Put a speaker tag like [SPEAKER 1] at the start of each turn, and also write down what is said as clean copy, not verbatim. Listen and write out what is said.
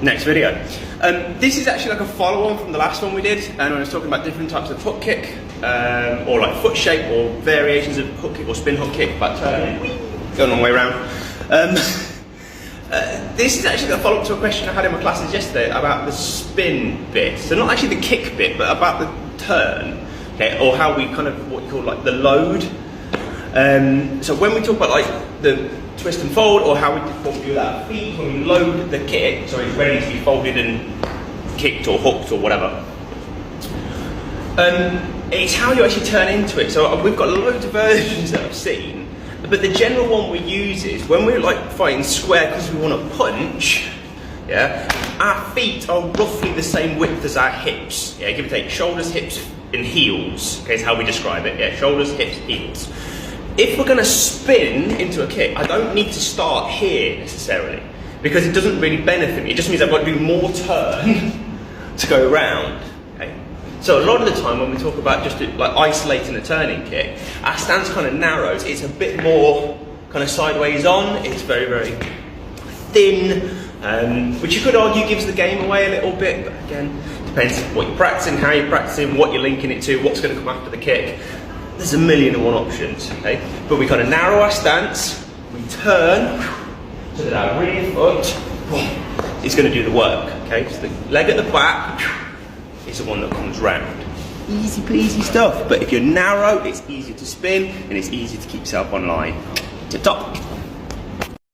[SPEAKER 1] next video. This is actually like a follow-on from the last one we did, and I was talking about different types of hook kick, or like foot shape, or variations of hook kick or spin hook kick, but going the long way around. This is actually a follow-up to a question I had in my classes yesterday about the spin bit. So not actually the kick bit, but about the turn, okay, or how we kind of, what you call like the load. So when we talk about like the twist and fold, or how we do that feet, when we load the kick, so it's ready to be folded and kicked or hooked or whatever. It's how you actually turn into it. So we've got loads of versions that I've seen. But the general one we use is when we're like fighting square because we want to punch, yeah, our feet are roughly the same width as our hips, yeah, give or take, shoulders, hips and heels, okay, is how we describe it, yeah, shoulders, hips, heels. If we're going to spin into a kick, I don't need to start here necessarily, because it doesn't really benefit me. It just means I've got to do more turn to go around. Okay? So a lot of the time when we talk about just like isolating a turning kick, our stance kind of narrows. It's a bit more kind of sideways on. It's very, very thin, which you could argue gives the game away a little bit. But again, depends what you're practicing, how you're practicing, what you're linking it to, what's going to come after the kick. There's a million and one options, okay? But we kind of narrow our stance, we turn, so that our rear foot is going to do the work, okay? So the leg at the back is the one that comes round. Easy peasy stuff, but if you're narrow, it's easier to spin and it's easier to keep yourself on line. Tip top.